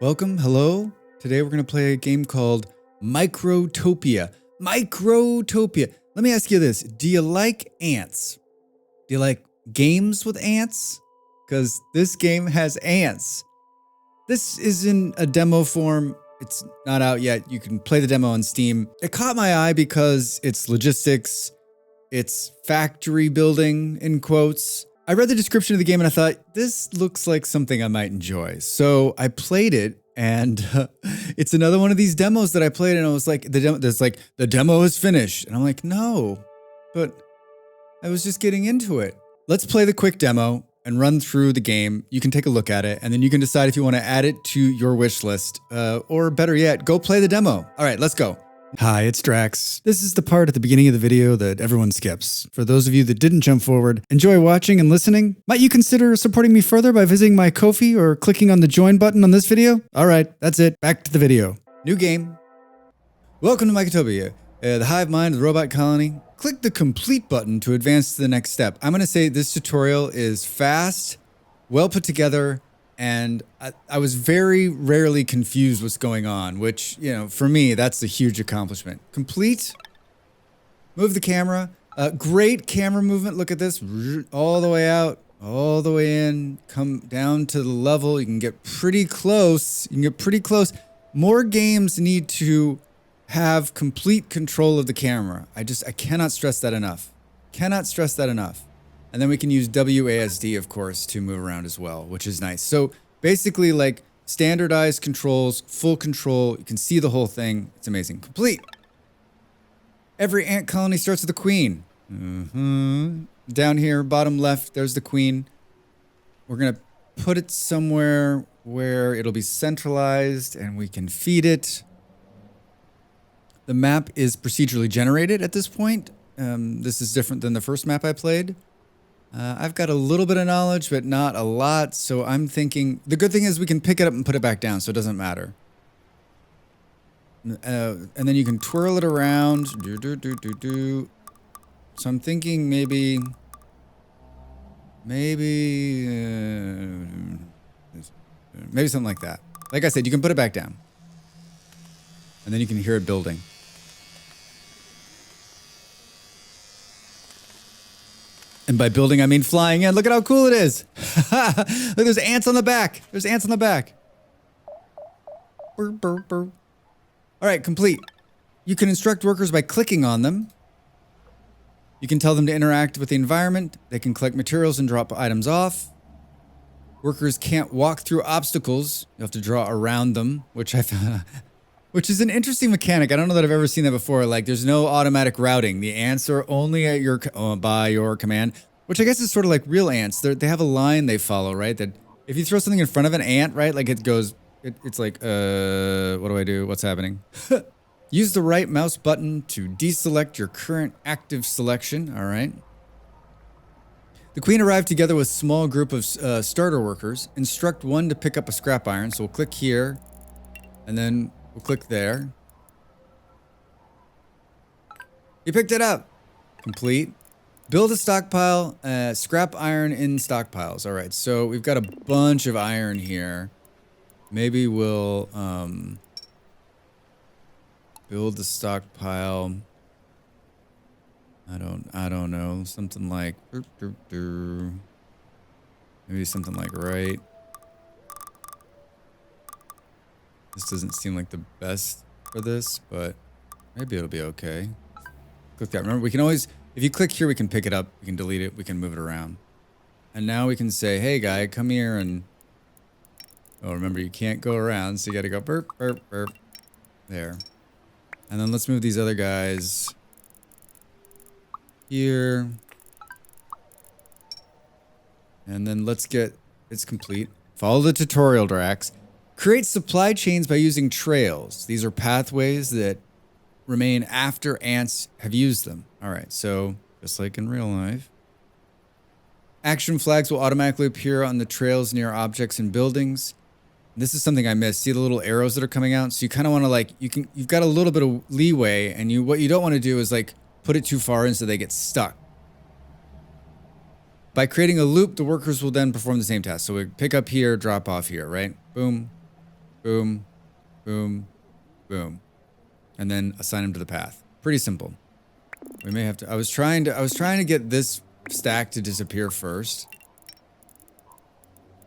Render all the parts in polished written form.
Welcome, hello. Today we're going to play a game called Microtopia. Microtopia. Let me ask you this. Do you like ants? Do you like games with ants? Because this game has ants. This is in a demo form. It's not out yet. You can play the demo on Steam. It caught my eye because it's logistics. It's factory building, in quotes. I read the description of the game and I thought, this looks like something I might enjoy. So I played it, and it's another one of these demos that I played, and I was like, the demo is finished. And I'm like, no, but I was just getting into it. Let's play the quick demo and run through the game. You can take a look at it, and then you can decide if you want to add it to your wish list, or better yet, go play the demo. All right, let's go. Hi, it's Drax. This is the part at the beginning of the video that everyone skips. For those of you that didn't jump forward, enjoy watching and listening. Might you consider supporting me further by visiting my Ko-fi or clicking on the join button on this video? All right, that's it. Back to the video. New game. Welcome to Microtopia, the hive mind of the robot colony. Click the complete button to advance to the next step. I'm going to say this tutorial is fast, well put together, and I was very rarely confused what's going on, which, you know, for me, that's a huge accomplishment. Complete. Move the camera. Great camera movement. Look at this. All the way out, all the way in. Come down to the level. You can get pretty close. More games need to have complete control of the camera. I cannot stress that enough. And then we can use WASD, of course, to move around as well, which is nice. So basically, like, standardized controls, full control. You can see the whole thing. It's amazing. Complete. Every ant colony starts with a queen. Down here, bottom left, there's the queen. We're going to put it somewhere where it'll be centralized and we can feed it. The map is procedurally generated at this point. This is different than the first map I played. I've got a little bit of knowledge, but not a lot, so I'm thinking... The good thing is we can pick it up and put it back down, so it doesn't matter. And then you can twirl it around. So I'm thinking maybe something like that. Like I said, you can put it back down. And then you can hear it building. And by building, I mean flying in. Look at how cool it is. Look, there's ants on the back. Burr, burr, burr. All right, complete. You can instruct workers by clicking on them. You can tell them to interact with the environment. They can collect materials and drop items off. Workers can't walk through obstacles. You have to draw around them, which I found... Which is an interesting mechanic. I don't know that I've ever seen that before. Like, there's no automatic routing. The ants are only at by your command, which I guess is sort of like real ants. They have a line they follow, right? That if you throw something in front of an ant, right, like it goes, it's like, what do I do? What's happening? Use the right mouse button to deselect your current active selection. All right. The queen arrived together with a small group of starter workers. Instruct one to pick up a scrap iron. So we'll click here, and then we'll click there. You picked it up. Complete. Build a stockpile. Scrap iron in stockpiles. All right, so we've got a bunch of iron here. Maybe we'll build the stockpile. I don't know. Something like maybe something like right. This doesn't seem like the best for this, but maybe it'll be okay. Click that. Remember, we can always, if you click here, we can pick it up, we can delete it, we can move it around. And now we can say, hey guy, come here and, oh, remember you can't go around, so you gotta go burp, burp, burp. There. And then let's move these other guys here. And then let's get, it's complete. Follow the tutorial, Drax. Create supply chains by using trails. These are pathways that remain after ants have used them. All right, so just like in real life. Action flags will automatically appear on the trails near objects and buildings. This is something I missed. See the little arrows that are coming out? So you kind of want to like, you've got a little bit of leeway, and what you don't want to do is like put it too far in so they get stuck. By creating a loop, the workers will then perform the same task. So we pick up here, drop off here, right? Boom. Boom, boom, boom. And then assign them to the path. Pretty simple. We may have to, I was trying to get this stack to disappear first.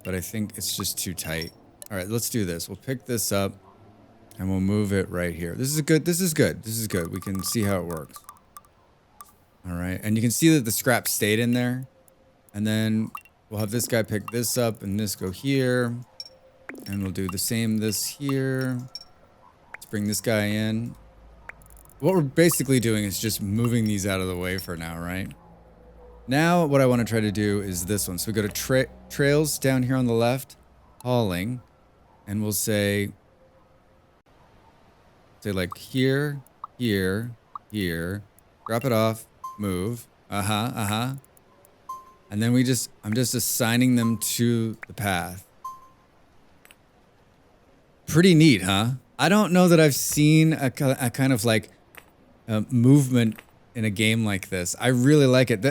But I think it's just too tight. All right, let's do this. We'll pick this up and we'll move it right here. This is good. This is good. This is good. We can see how it works. All right, and you can see that the scrap stayed in there. And then we'll have this guy pick this up and this go here. And we'll do the same this here. Let's bring this guy in. What we're basically doing is just moving these out of the way for now, right? Now what I want to try to do is this one. So we go to trails down here on the left, hauling, and we'll say like here, here, here, drop it off, move, and then I'm just assigning them to the path. Pretty neat, huh? I don't know that I've seen a kind of like movement in a game like this. I really like it.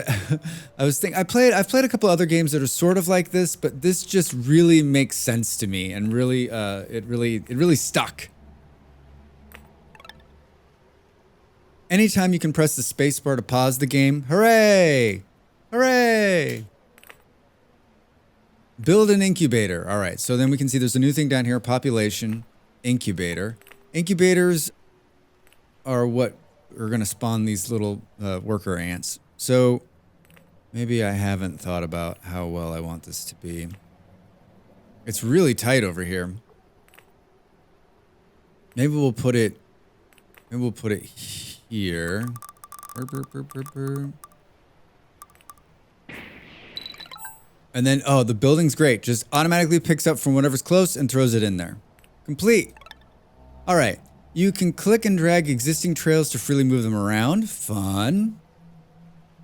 I've played a couple other games that are sort of like this, but this just really makes sense to me, and really, it really stuck. Anytime you can press the space bar to pause the game, hooray! Hooray! Build an incubator. All right, so then we can see there's a new thing down here, population, incubator. Incubators are what are going to spawn these little worker ants. So maybe I haven't thought about how well I want this to be. It's really tight over here. Maybe we'll put it here. And then, oh, the building's great. Just automatically picks up from whatever's close and throws it in there. Complete. All right. You can click and drag existing trails to freely move them around. Fun.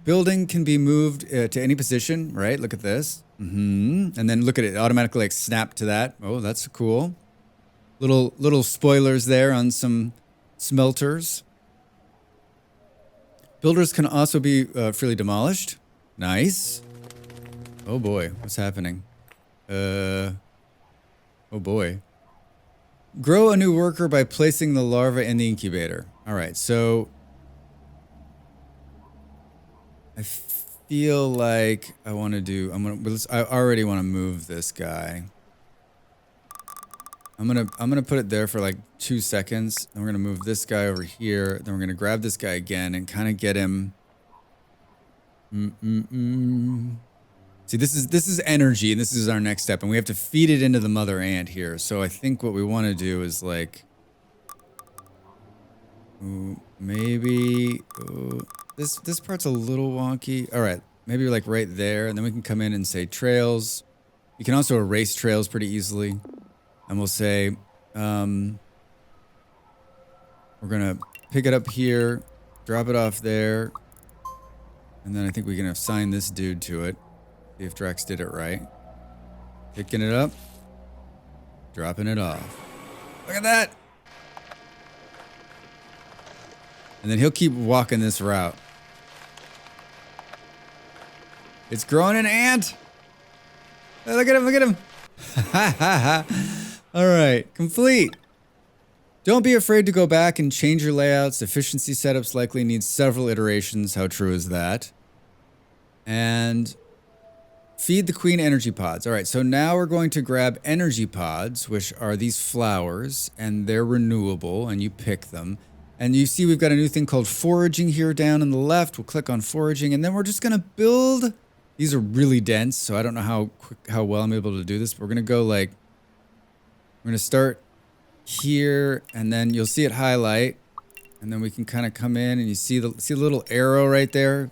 Building can be moved to any position, right? Look at this. And then look at it. Automatically like snap to that. Oh, that's cool. Little spoilers there on some smelters. Builders can also be freely demolished. Nice. Oh boy, what's happening? Oh boy. Grow a new worker by placing the larva in the incubator. All right, so I feel like I want to do. I already want to move this guy. I'm gonna put it there for like 2 seconds. Then we're gonna move this guy over here. Then we're gonna grab this guy again and kind of get him. See, this is energy, and this is our next step, and we have to feed it into the mother ant here. So I think what we want to do is like, maybe this part's a little wonky. All right, maybe like right there, and then we can come in and say trails. You can also erase trails pretty easily, and we'll say we're gonna pick it up here, drop it off there, and then I think we can assign this dude to it. See if Drex did it right. Picking it up. Dropping it off. Look at that! And then he'll keep walking this route. It's growing an ant! Oh, look at him, look at him! Ha ha ha! Alright, complete! Don't be afraid to go back and change your layouts. Efficiency setups likely need several iterations. How true is that? And feed the queen energy pods. All right, so now we're going to grab energy pods, which are these flowers, and they're renewable, and you pick them. And you see we've got a new thing called foraging here down on the left. We'll click on foraging, and then we're just gonna build. These are really dense, so I don't know how well I'm able to do this, but we're gonna go like, we're gonna start here, and then you'll see it highlight, and then we can kind of come in, and you see the little arrow right there.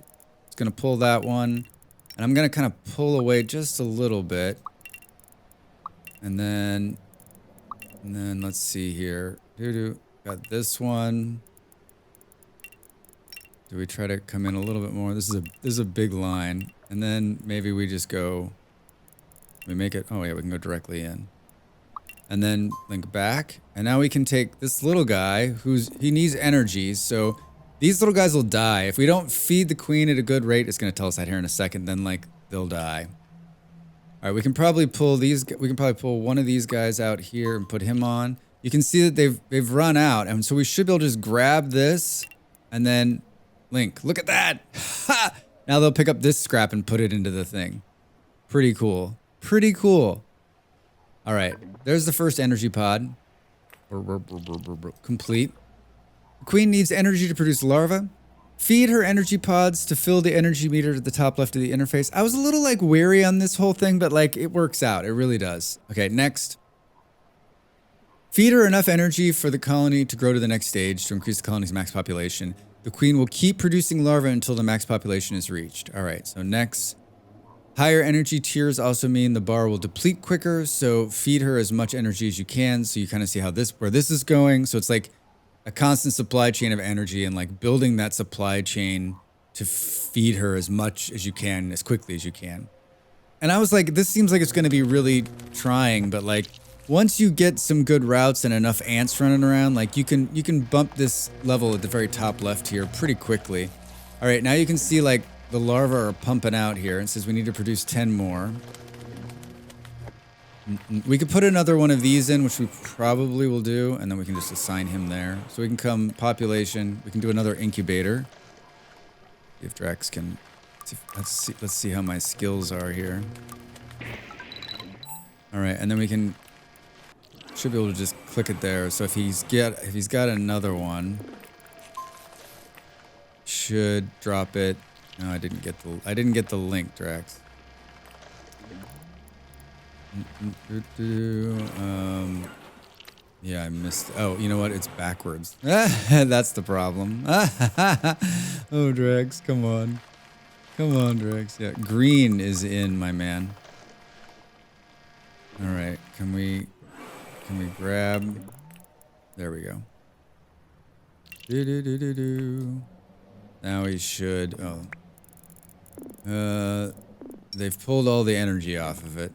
It's gonna pull that one. And I'm going to kind of pull away just a little bit. And then let's see here. Got this one. Do we try to come in a little bit more? This is a big line. And then maybe we just go, we make it, oh yeah, we can go directly in. And then link back. And now we can take this little guy he needs energy. So these little guys will die. If we don't feed the queen at a good rate, it's going to tell us that here in a second, then like they'll die. All right, we can probably pull these. We can probably pull one of these guys out here and put him on. You can see that they've run out, and so we should be able to just grab this, and then Link. Look at that! Ha! Now they'll pick up this scrap and put it into the thing. Pretty cool. Pretty cool. All right, there's the first energy pod. Complete. The queen needs energy to produce larvae. Feed her energy pods to fill the energy meter at the top left of the interface. I was a little like wary on this whole thing, but like it works out. It really does. Okay, next. Feed her enough energy for the colony to grow to the next stage to increase the colony's max population. The queen will keep producing larvae until the max population is reached. All right, so next. Higher energy tiers also mean the bar will deplete quicker, so feed her as much energy as you can. So you kind of see how where this is going. So it's like a constant supply chain of energy and like building that supply chain to feed her as much as you can, as quickly as you can. And I was like, this seems like it's going to be really trying, but like once you get some good routes and enough ants running around, like you can bump this level at the very top left here pretty quickly. All right, now you can see like the larvae are pumping out here. It says we need to produce 10 more. We could put another one of these in, which we probably will do, and then we can just assign him there. So we can come population. We can do another incubator. See if Drax can. Let's see how my skills are here. All right, and then we can should be able to just click it there. So if he's got another one, should drop it. No, I didn't get the link, Drax. Yeah, I missed. Oh, you know what? It's backwards. That's the problem. Oh, Drax, come on. Come on, Drax. Yeah, green is in, my man. All right, can we grab? There we go. Now he should. Oh. They've pulled all the energy off of it.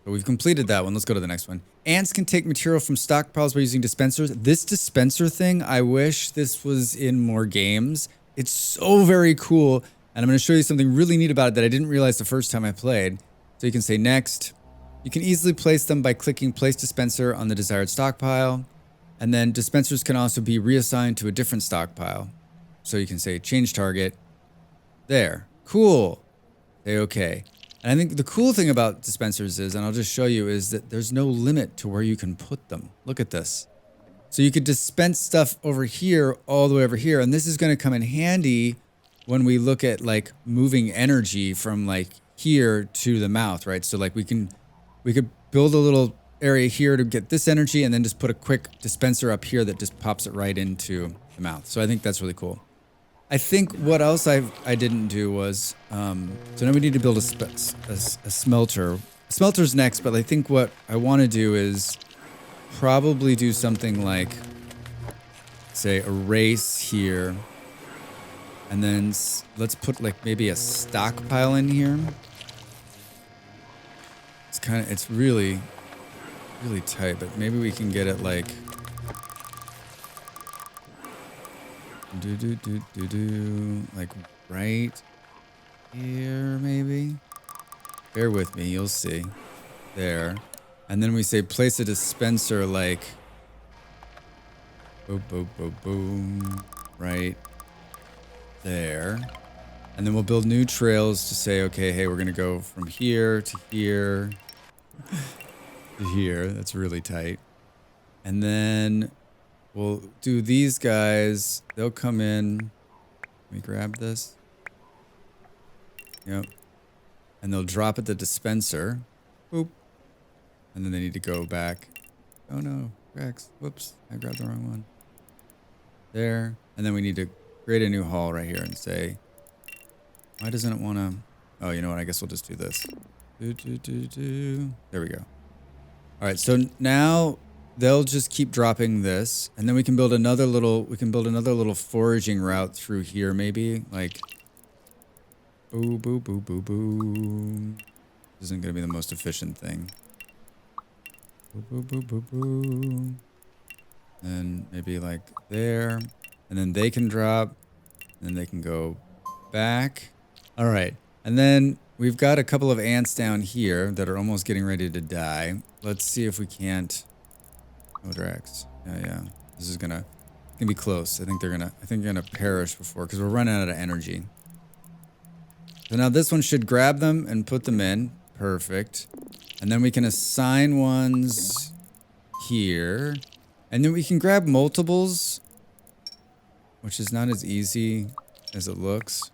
But we've completed that one. Let's go to the next one. Ants can take material from stockpiles by using dispensers. This dispenser thing, I wish this was in more games. It's so very cool. And I'm going to show you something really neat about it that I didn't realize the first time I played. So you can say next. You can easily place them by clicking place dispenser on the desired stockpile. And then dispensers can also be reassigned to a different stockpile. So you can say change target. There. Cool. Say okay. And I think the cool thing about dispensers is, and I'll just show you, is that there's no limit to where you can put them. Look at this. So you could dispense stuff over here, all the way over here. And this is going to come in handy when we look at like moving energy from like here to the mouth, right? So like we could build a little area here to get this energy and then just put a quick dispenser up here that just pops it right into the mouth. So I think that's really cool. I think what else I didn't do was, so now we need to build a smelter. Smelter's next, but I think what I want to do is probably do something like, say, erase here. And then let's put like maybe a stockpile in here. It's really, really tight, but maybe we can get it like, like right here, maybe. Bear with me, you'll see. There. And then we say place a dispenser like boom, boom, boom, boom, right there. And then we'll build new trails to say, okay, hey, we're gonna go from here to here to here. That's really tight. And then we'll do these guys. They'll come in. Let me grab this. Yep. And they'll drop at the dispenser. Boop. And then they need to go back. Oh no, Rex. Whoops. I grabbed the wrong one. There. And then we need to create a new hall right here and say, why doesn't it want to? Oh, you know what? I guess we'll just do this. There we go. All right. So now they'll just keep dropping this, and then we can build another little foraging route through here, maybe like boo boo boo boo boo. This isn't gonna be the most efficient thing. Boo boo boo boo boo. And maybe like there, and then they can drop, and then they can go back. All right, and then we've got a couple of ants down here that are almost getting ready to die. Let's see if we can't. Oh, Drax. Yeah. This is gonna be close. I think they're gonna perish before because we're running out of energy. So now this one should grab them and put them in. Perfect. And then we can assign ones here. And then we can grab multiples, which is not as easy as it looks.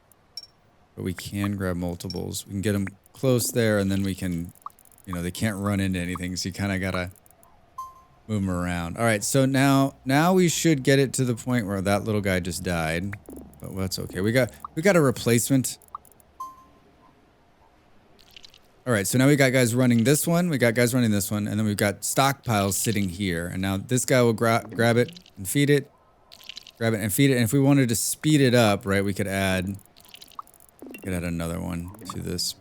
But we can grab multiples. We can get them close there, and then we can, you know, they can't run into anything, so you kind of gotta move them around. All right, so now we should get it to the point where that little guy just died. But that's okay. We got a replacement. All right, so now we got guys running this one, we got guys running this one, and then we've got stockpiles sitting here. And now this guy will grab it and feed it, grab it and feed it. And if we wanted to speed it up, right, we could add another one to this.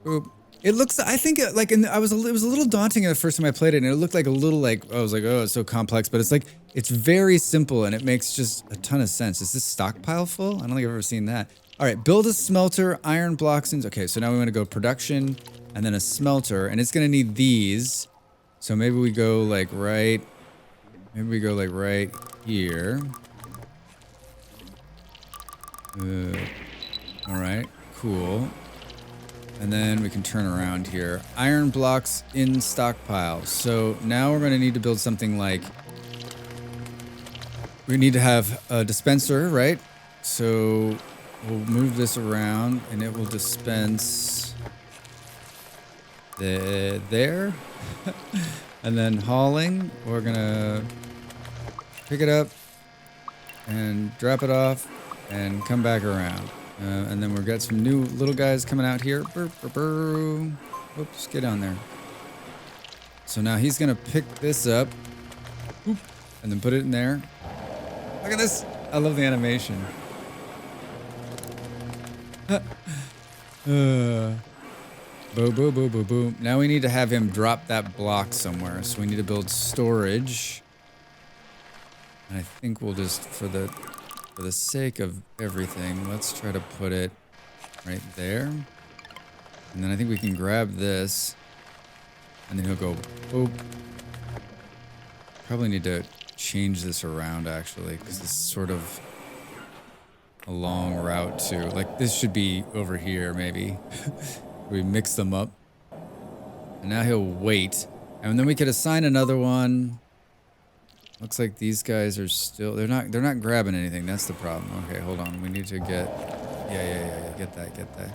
Boop. It looks, I think, like, it was a little daunting the first time I played it, and it looked like a little, like, I was like, oh, it's so complex, but it's like, it's very simple, and it makes just a ton of sense. Is this stockpile full? I don't think I've ever seen that. All right, build a smelter, iron blocks, and okay, so now we want to go production, and then a smelter, and it's going to need these. So maybe we go like right here. All right, cool. And then we can turn around here. Iron blocks in stockpile. So now we're going to need to build something like, we need to have a dispenser, right? So we'll move this around and it will dispense there. And then hauling, we're gonna pick it up and drop it off and come back around. And then we've got some new little guys coming out here. Oops, get on there. So now he's gonna pick this up and then put it in there. Look at this. I love the animation. Boom, boom, boom, boom, boom. Now we need to have him drop that block somewhere. So we need to build storage. And I think we'll just, for the sake of everything, let's try to put it right there. And then I think we can grab this. And then he'll go, boop. Probably need to change this around, actually, because this is sort of a long route too. Like, this should be over here, maybe. We mix them up. And now he'll wait. And then we could assign another one. Looks like these guys are still, they're not grabbing anything. That's the problem. Okay, hold on. We need to get, yeah. Get that.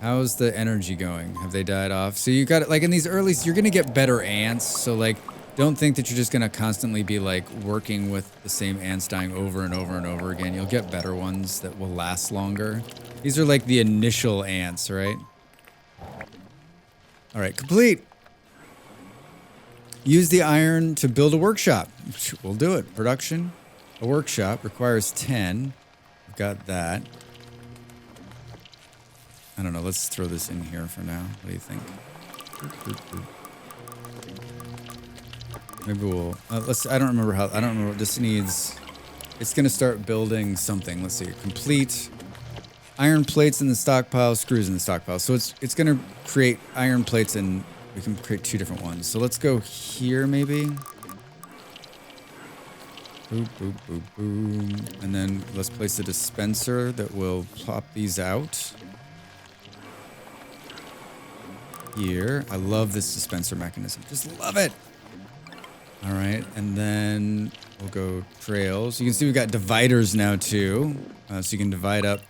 How's the energy going? Have they died off? So you got, like, in these early, you're gonna get better ants. So, like, don't think that you're just gonna constantly be, like, working with the same ants dying over and over and over again. You'll get better ones that will last longer. These are like the initial ants, right? All right, complete. Use the iron to build a workshop. We'll do it. Production, a workshop requires 10. We've got that. I don't know. Let's throw this in here for now. What do you think? Maybe we'll. I don't remember. This needs. It's gonna start building something. Let's see. Complete. Iron plates in the stockpile, screws in the stockpile. So it's gonna create iron plates, and we can create 2 different ones. So let's go here maybe. Boop, boop, boop, boom. And then let's place a dispenser that will plop these out. Here. I love this dispenser mechanism. Just love it. All right, and then we'll go trails. You can see we've got dividers now too. So you can divide up.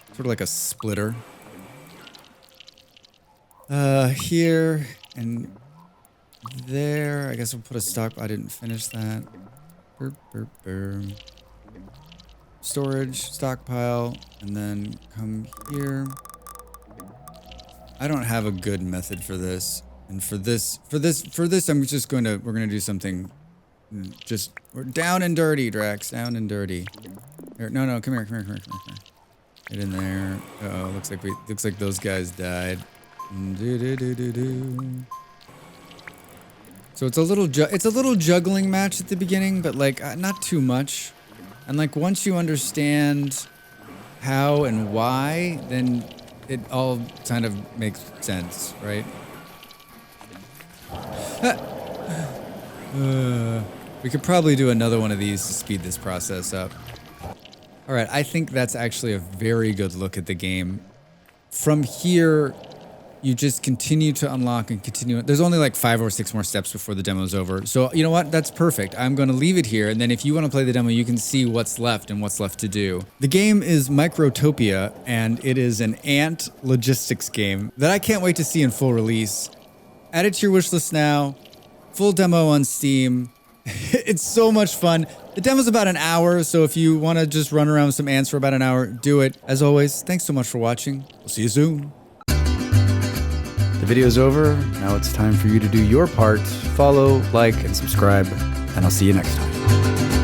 Sort of like a splitter. Here and there. I guess we'll put a stock. I didn't finish that. Storage, stockpile, and then come here. I don't have a good method for this. And for this, I'm just we're gonna do something. We're down and dirty, Drax. Down and dirty. Here, no, come here. Get in there. Uh-oh, looks like those guys died. So it's a little juggling match at the beginning, but like not too much. And like once you understand how and why, then it all kind of makes sense, right? We could probably do another one of these to speed this process up. All right, I think that's actually a very good look at the game. From here, you just continue to unlock and continue. There's only like 5 or 6 more steps before the demo's over. So you know what? That's perfect. I'm going to leave it here. And then if you want to play the demo, you can see what's left and what's left to do. The game is Microtopia, and it is an ant logistics game that I can't wait to see in full release. Add it to your wishlist now. Full demo on Steam. It's so much fun. The demo's about an hour, so if you want to just run around with some ants for about an hour, do it. As always, thanks so much for watching. We'll see you soon. The video's over. Now it's time for you to do your part. Follow, like, and subscribe, and I'll see you next time.